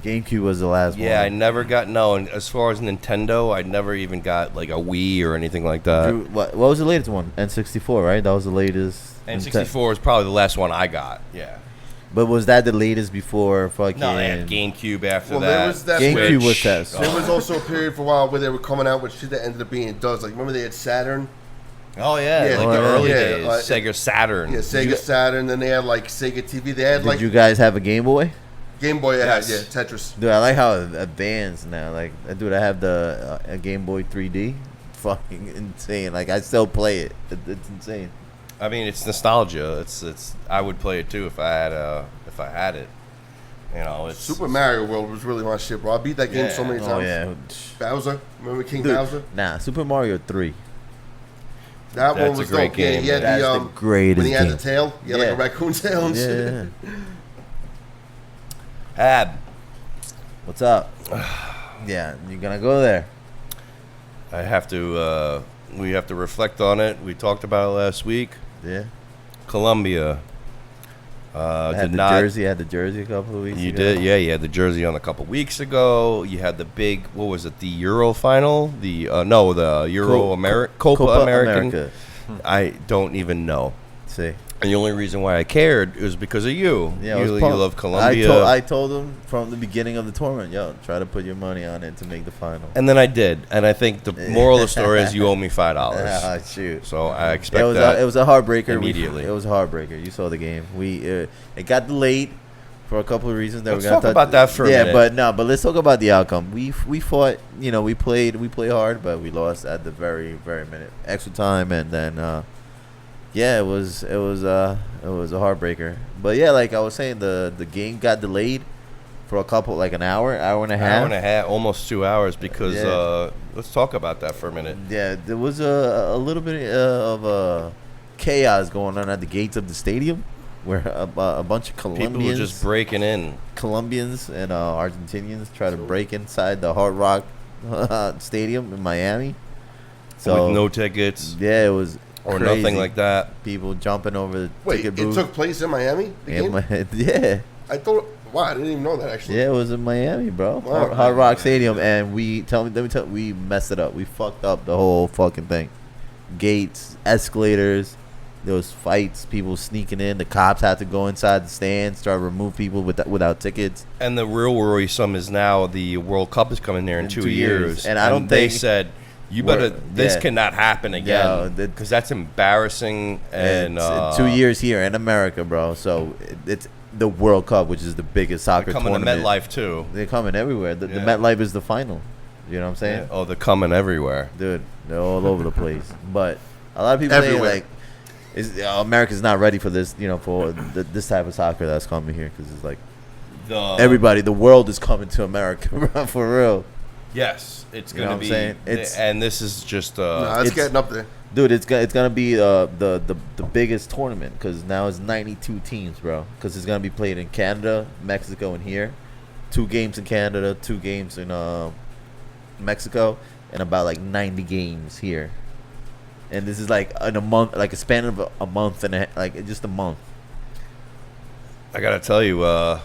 GameCube was the last one. Yeah, I never got. No, and as far as Nintendo, I never even got like a Wii or anything like that. Drew, what was the latest one? N64, right? That was the latest. N64 was probably the last one I got. Yeah. But was that the latest before fucking? No, they had GameCube after Well, that. there was that GameCube was Switch. that. There was also a period for a while where they were coming out with shit that ended up being does. Like, remember they had Saturn? Oh yeah, Yeah, like oh, the yeah. early Yeah, days. like- Sega Saturn. Yeah, Sega Saturn. Then they had like Sega TV. They had Did like you guys have a Game Boy? Game Boy, Yes. Tetris. Dude, I like how it advanced now. Like, dude, I have the a Game Boy 3D. Fucking insane. Like, I still play it. It's insane. I mean, it's nostalgia. It's. I would play it too if I had it. You know, it's Super Mario World was really my shit, bro. I beat that game so many times. Oh, yeah. Bowser, remember King Dude, Bowser? Nah, Super Mario 3. That That's one was a great dope. game, Yeah, he had That's the, the greatest when he had game. the tail, he had like Yeah. a raccoon tail and shit. Yeah. Ab. What's up? Yeah, you're gonna go there. I have to. We have to reflect on it. We talked about it last week. Yeah. Colombia. I had Did the not. jersey. I had the jersey a couple of weeks You ago. did, yeah. You had the jersey on a couple weeks ago. You had the big, what was it? The Euro final? The Euro Copa American. America. I don't even know. See. And the only reason why I cared was because of you. Yeah, I you was pumped. love Colombia. I told him from the beginning of the tournament, yo, try to put your money on it to make the final. And then I did. And I think the moral of the story is you owe me $5. Ah, shoot. So I expect It was that. it was a heartbreaker. immediately. It was a heartbreaker. You saw the game. It got delayed for a couple of reasons that Let's we're gonna talk about that for a minute. but let's talk about the outcome. We fought. You know, we played hard, but we lost at the very minute, extra time, and then yeah, it was a heartbreaker. But yeah, like I was saying, the game got delayed for a couple, like an hour and a half. Hour and a half, almost 2 hours, because Yeah. let's talk about that for a minute. Yeah, there was a little bit of chaos going on at the gates of the stadium, where a bunch of People were Colombians, just breaking in. Colombians and Argentinians try to break inside the Hard Rock Stadium in Miami. So with no tickets yeah, it was or crazy. nothing like that. People jumping over the Wait, ticket it booth. took place in Miami? The game? Yeah. I thought, wow, I didn't even know that actually. Yeah, it was in Miami, bro. Wow. Hard Rock Stadium, and we messed it up. We fucked up the whole fucking thing. Gates, escalators, there was fights, people sneaking in. The cops had to go inside the stands, start to remove people without tickets. And the real worrisome is now the World Cup is coming there in 2 years. And I don't they think said, you better, this yeah. cannot happen Yeah, again. Because that's embarrassing. And It's 2 years here in America, bro. So it's the World Cup, which is the biggest soccer they're coming to tournament. MetLife too. They're coming everywhere. The Yeah. MetLife is the final. You know what I'm saying? Yeah. Oh, they're coming everywhere. Dude, they're all over the place. But a lot of people say Everywhere. like, America's not ready for this, you know, for this type of soccer that's coming here, because it's like everybody, the world is coming to America, bro, for real. Yes, it's You know going what to I'm be. saying? And this is just. Nah, it's it's- getting up there. Dude, it's gonna be the biggest tournament, because now it's 92 teams, bro. Because it's gonna be played in Canada, Mexico, and here. 2 games in Canada, 2 games in Mexico, and about like 90 games here. And this is like in a month, like a span of a month and like just a month. I got to tell you, if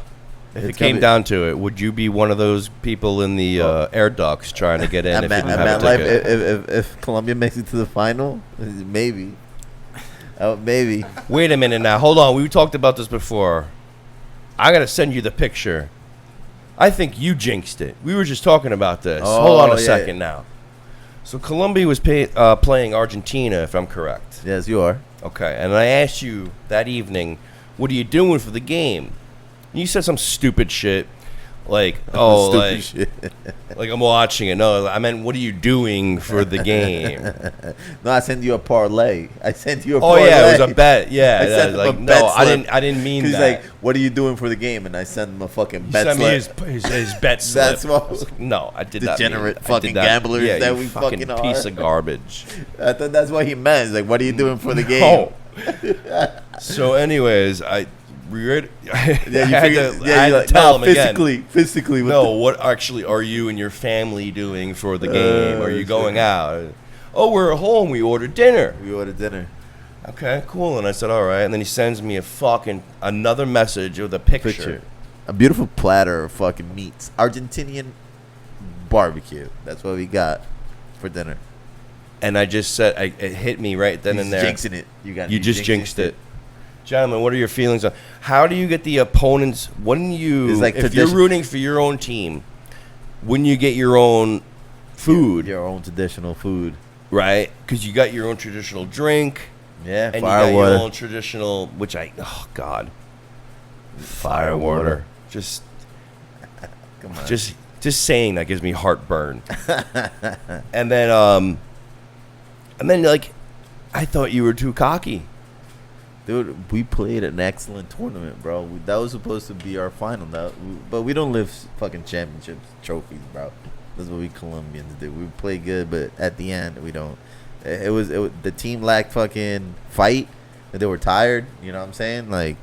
It's it came gonna be- down to it, would you be one of those people in the air ducts trying to get in if you didn't have a MetLife, ticket? if Colombia makes it to the final, maybe. Maybe. Wait a minute now. Hold on. We talked about this before. I got to send you the picture. I think you jinxed it. We were just talking about this. Hold on a yeah. second now. So Colombia was playing Argentina, if I'm correct. Yes, you are. Okay. And I asked you that evening, what are you doing for the game? And you said some stupid shit. Like, oh, Stupid like, shit. like I'm watching it. No, I meant, what are you doing for the game? No, I sent you a parlay. I sent you a Oh parlay. yeah, it was a bet. Yeah, I sent him like a no, bet I slip. didn't mean He's that. like, "What are you doing for the game?" And I sent him a fucking He bet sent me slip. his bet slip. That's what- I was like, no, I did not. Degenerate mean, fucking gamblers yeah, that you we fucking fucking piece are. of garbage. I thought that's what he meant. He's like, "What are you doing for the game?" Oh. So, anyways, I had Yeah, to you're like, tell him physically. again. No, what actually are you and your family doing for the game? Are you going out? Oh, we're at home. We ordered dinner. We ordered dinner. Okay, cool. And I said, all right. And then he sends me another message with a picture. A beautiful platter of fucking meats. Argentinian barbecue. That's what we got for dinner. And I just said, it hit me right then He's and there. jinxing it. You just jinxed it. Gentlemen, what are your feelings on how do you get the opponents? When you, It's like if you're rooting for your own team, when you get your own food, Your own traditional food. right? Because you got your own traditional drink, Yeah, and you fire got water. your own traditional, oh God, fire water. Just Come on. Just saying that gives me heartburn. And then like, I thought you were too cocky. Dude, we played an excellent tournament, bro. That was supposed to be our final. But we don't lift fucking championships, trophies, bro. That's what we Colombians do. We play good, but at the end, we don't. It was the team lacked fucking fight. They were tired. You know what I'm saying? Like,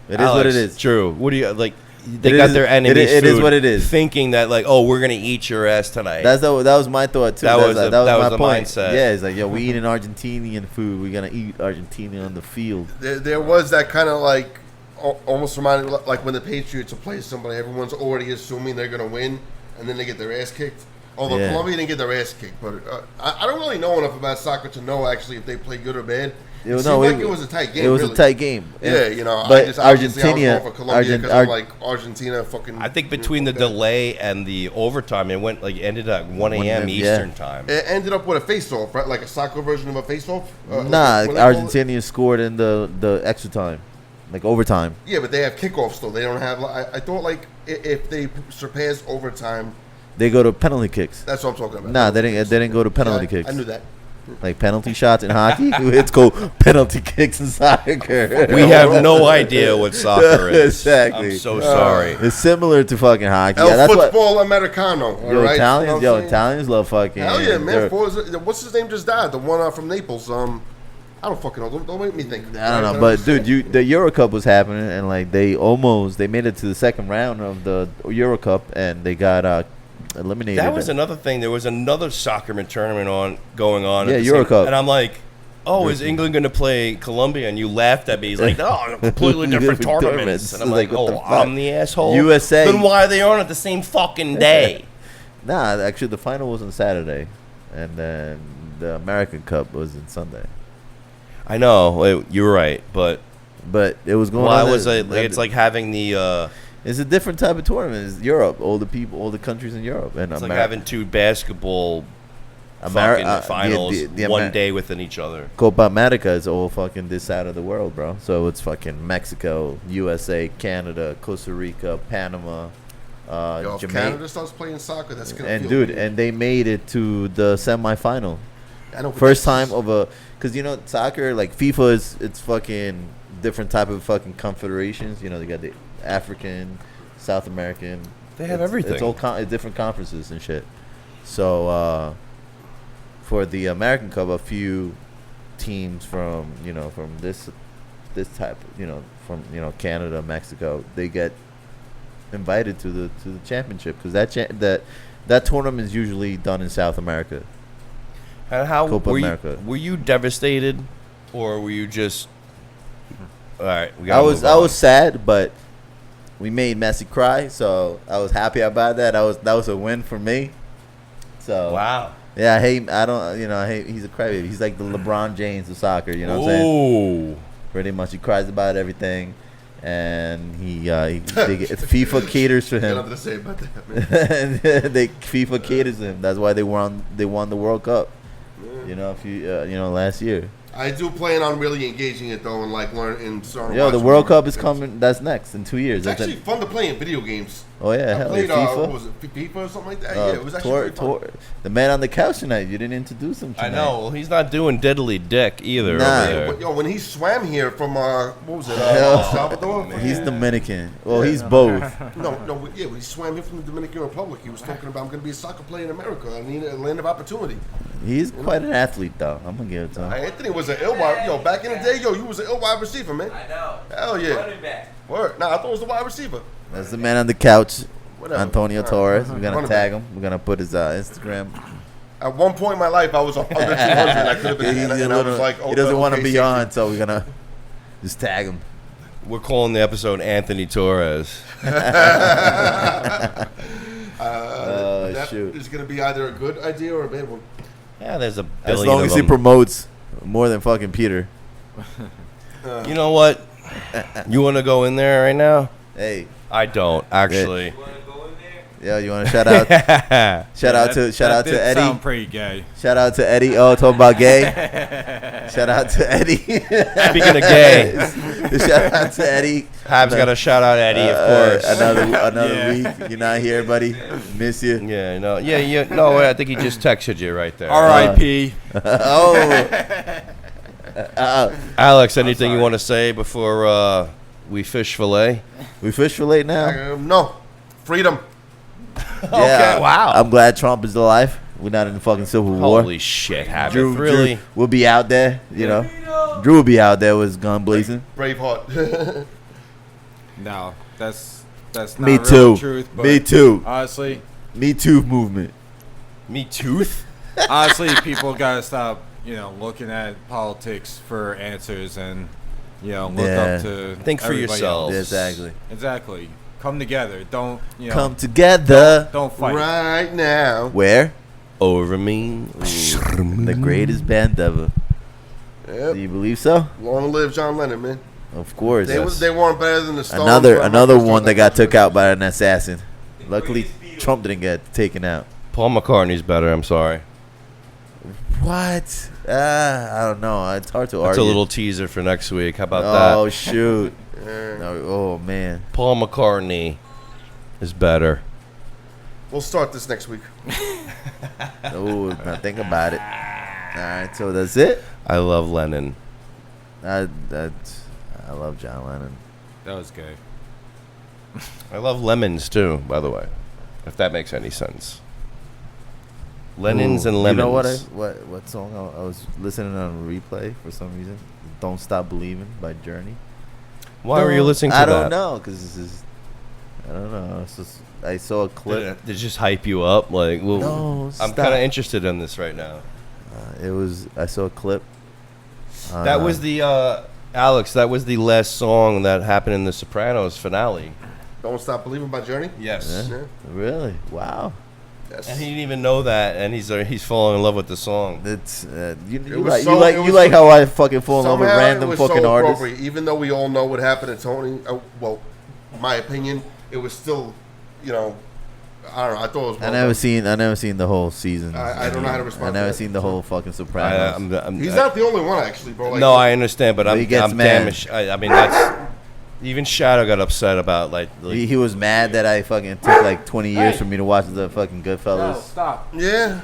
it is what it is. True. What do you like? They got their enemies. It is what it is. Thinking that like, oh, we're gonna eat your ass tonight. That was my thought too. That was my the point. mindset. Yeah, it's like, yo, we eating Argentinian food. We're gonna eat Argentina on the field. There was that kind of like almost reminded like when the Patriots will play somebody, everyone's already assuming they're gonna win, and then they get their ass kicked. Although Colombia didn't get their ass kicked, but I don't really know enough about soccer to know actually if they play good or bad. It was a tight game. It was really. a tight game. Yeah, you know. But I was going for Colombia because I'm like Argentina fucking. I think between the delay and the overtime, it ended at 1 a.m. Eastern time. It ended up with a face-off, right? Like a soccer version of a face-off. Argentina scored in the extra time, like overtime. Yeah, but they have kickoffs though. They don't have. I thought like if they surpass overtime, they go to penalty kicks. That's what I'm talking about. Nah, they didn't go to penalty kicks. I knew that. Like penalty shots in hockey, it's called penalty kicks in soccer. We have no idea what soccer is. Exactly. I'm so sorry. It's similar to fucking hockey. That's football Americano. Right? Italians love fucking. Hell yeah, man. What's his name just died? The one from Naples. I don't fucking know. Don't make me think. I don't know, but dude, the Euro Cup was happening, and like they made it to the second round of the Euro Cup, and they got eliminated. That was another thing. There was another soccerman tournament going on. Yeah, Euro Cup. And I'm like, oh, is England going to play Colombia? And you laughed at me. He's like, no, completely different tournaments. And I'm like, oh, I'm the asshole? USA. Then why are they on at the same fucking day? Nah, actually, the final was on Saturday, and then the American Cup was on Sunday. I know. You were right, but it was going on. Why was it? It's like having the... It's a different type of tournament. It's Europe, all the countries in Europe, and it's like having two basketball fucking finals one day within each other. Copa America is all fucking this side of the world, bro. So it's fucking Mexico, USA, Canada, Costa Rica, Panama, Jamaica. If Canada starts playing soccer, that's gonna. And dude, and they made it to the semifinal. I know. First time because you know soccer, like FIFA it's fucking different type of fucking confederations. You know, they got the African, South American. They have everything. It's all different conferences and shit. So for the American Cup, a few teams from this type, from Canada, Mexico, they get invited to the championship because that tournament is usually done in South America. And how were you devastated, or were you just all right? I was sad, but we made Messi cry, so I was happy about that. That was a win for me. So wow. Yeah, I hate he's a crybaby. He's like the LeBron James of soccer, you know what I'm saying? Pretty much, he cries about everything, and FIFA caters for him. Nothing to say about that, man. FIFA caters to him. That's why they won the World Cup. Yeah. Last year. I do plan on really engaging it though, and like learn and starting. Yo, the World Cup is coming. That's next in 2 years. It's actually fun to play in video games. Oh yeah, I played, FIFA. What was it, FIFA or something like that? Yeah, it was actually fun. The man on the couch tonight. You didn't introduce him tonight. I know. Well, he's not doing diddly dick either. Nah. But, yo, when he swam here from what was it? El Salvador. He's Dominican. Well, he's both. When he swam here from the Dominican Republic, he was talking about, I'm going to be a soccer player in America. I need a land of opportunity. He's quite an athlete, though. I'm gonna give it to him. Anthony was an ill wide. Yo, back in the day, you was an ill wide receiver, man. I know. Hell yeah. Running back. Word. Nah, I thought it was the wide receiver. That's the man on the couch. Whatever. Antonio Torres. We're gonna Running tag back. him. We're gonna put his Instagram. At one point in my life, I was under 200. I could have been. And I was like, he doesn't want to be on, so we're gonna just tag him. We're calling the episode Anthony Torres. Shoot. Is going to be either a good idea or a bad one. Yeah, there's a billion as long of as he them. promotes more than fucking Peter. You know what? You want to go in there right now? Hey, I don't actually. You want to go in there? Yeah, you want to shout out? shout out to Eddie. Sound pretty gay. Shout out to Eddie. Oh, talking about gay. Shout out to Eddie. Speaking of gay, shout out to Eddie. Hab's got to shout out Eddie, of course. Another week. You're not here, buddy. Miss you. Yeah, no, no. I think he just texted you right there. R.I.P. Alex, anything you want to say before we fish fillet? We fish fillet now. No, freedom. Yeah, Okay, wow. I'm glad Trump is alive. We're not in the fucking Civil War. Holy shit, Hab. Drew Really? will be out there, you know. Drew will be out there with his gun blazing. Braveheart. No, that's not Me real too. truth. But Me too. Honestly, Me too movement. Me tooth? people gotta stop, looking at politics for answers and, look up to. Think for everybody yourselves. else. Exactly. Come together. Don't Come together. Don't fight. Right now. Where? Over me. The greatest band ever. Yep. Do you believe so? Long live John Lennon, man. Of course. They weren't better than the Stones. Another one that got took out by an assassin. Luckily, Trump didn't get taken out. Paul McCartney's better, I'm sorry. What? I don't know. It's hard to That's argue. a little teaser for next week. How about that? Oh, shoot. Oh, man. Paul McCartney is better. We'll start this next week. Oh, now think about it. All right, so that's it. I love Lennon. I love John Lennon. That was gay. I love lemons too, by the way, if that makes any sense. Lennons and lemons. You know what song I was listening on replay for some reason? Don't Stop Believing by Journey. Why were you listening to I that? don't know, because I don't know. It's just, I saw a clip. Did it just hype you up? Like, well, No, I'm stop. kind of interested in this right now. I saw a clip. That was the Alex. That was the last song that happened in the Sopranos finale. Don't Stop Believing by Journey. Yes. Yeah? Yeah. Really? Wow. Yes. And he didn't even know that, and he's falling in love with the song. It's you was like how I fucking fall in love with Somehow random it was fucking so artists. appropriate, even though we all know what happened to Tony. Well, my opinion, it was still, I don't know. I thought it was. I never seen the whole season. I don't know how to respond I to never that. seen the whole fucking Sopranos. He's not the only one, actually, bro. Like, No, I understand, but he gets I'm mad. damn. I mean, that's even Shadow got upset about like He was mad that I fucking took like 20 years for me to watch the fucking Goodfellas. No, stop. Yeah.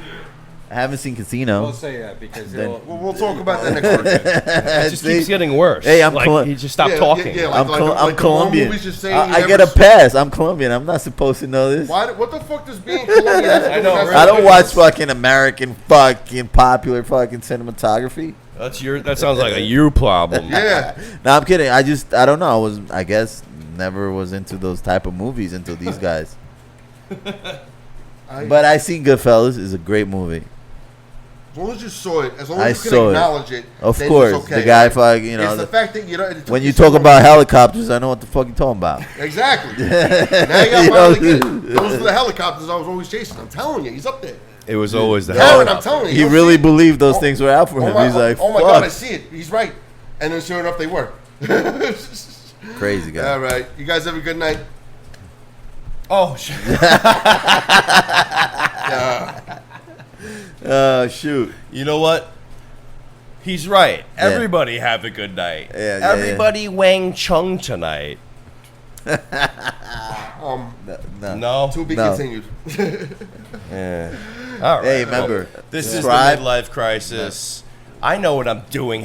I haven't seen Casino. Don't say that because Then- it'll. We'll talk about that next week. it just See? keeps getting worse. Hey, I'm like, he just stopped Yeah, talking. yeah, I'm like the more Colombian. movies you're saying, I you get a never- pass. I'm Colombian. I'm not supposed to know this. What the fuck does being Colombian have to do I know, with right? I don't watch fucking American fucking popular fucking cinematography. That sounds like a you problem. Yeah. No, I'm kidding. I don't know. I guess never was into those type of movies until these guys. But I seen Goodfellas. It's a great movie. As long as you saw it, as long I as you saw can it. acknowledge it, Of then course, it's okay. the guy fucking, you know. It's the fact that it When took you so talk long. about helicopters, I know what the fuck you're talking about. Exactly. Now you got finally get it. Those are the helicopters I was always chasing. I'm telling you, he's up there. It was always the Karen, hell. I'm telling you. He you'll really see it. believed those things were out for him. He's like, oh my god, I fuck. see it. He's right. And then sure enough, they were. Crazy guy. All right. You guys have a good night. Oh shit. Shoot. You know what? He's right. Yeah. Everybody have a good night. Yeah, Everybody Wang Chung tonight. No. To be No. continued. Yeah. All right. Hey, remember, This subscribe. is the Midlife Crisis. I know what I'm doing.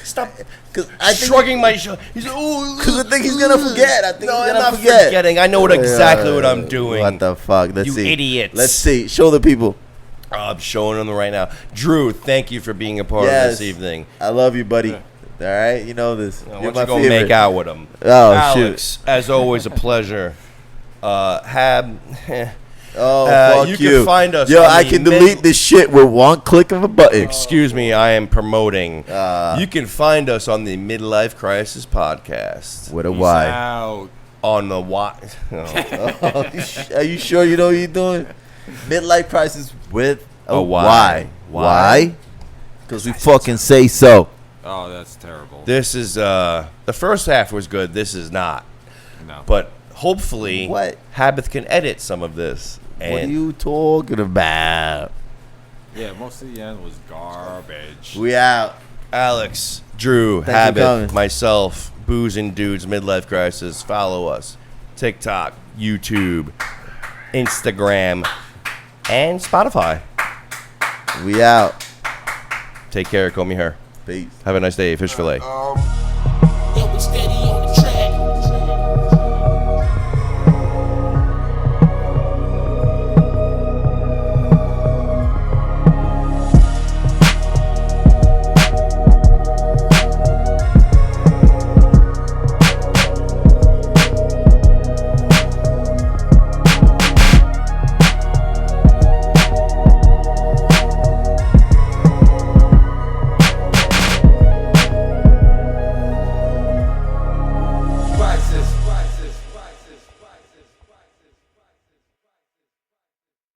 Stop Cause I think shrugging my shoulders. He's Because I think he's gonna forget. I think No, he's I'm gonna not forget. forgetting. I know exactly what I'm doing. What the fuck? Let's You see. idiots. Let's see. Show the people. I'm showing them right now. Drew, thank you for being a part of Yes. this evening. I love you, buddy. All right, you know this. Why You're don't my you go favorite. make out with him? Oh, Alex, as always, a pleasure. Hab, Oh, fuck you you. can find us Yo, on I the can delete this shit with one click of a button. excuse me, I am promoting. You can find us on the Midlife Crisis Podcast. With a Peace Y. out. On the Y. Are you sure you know what you're doing? Midlife Crisis with a Y. Y. Why? Why? Because we fucking say so. Oh, that's terrible. This is, the first half was good. This is not. No. But hopefully, What? Habith can edit some of this. And What are you talking about? Yeah, most of the end was garbage. We out. Alex, Drew, Thanks for Habith, coming. myself, Booozindudes, Midlife Crisis. Follow us. TikTok, YouTube, Instagram, and Spotify. We out. Take care. Comb your hair. Peace. Have a nice day. Fish fillet.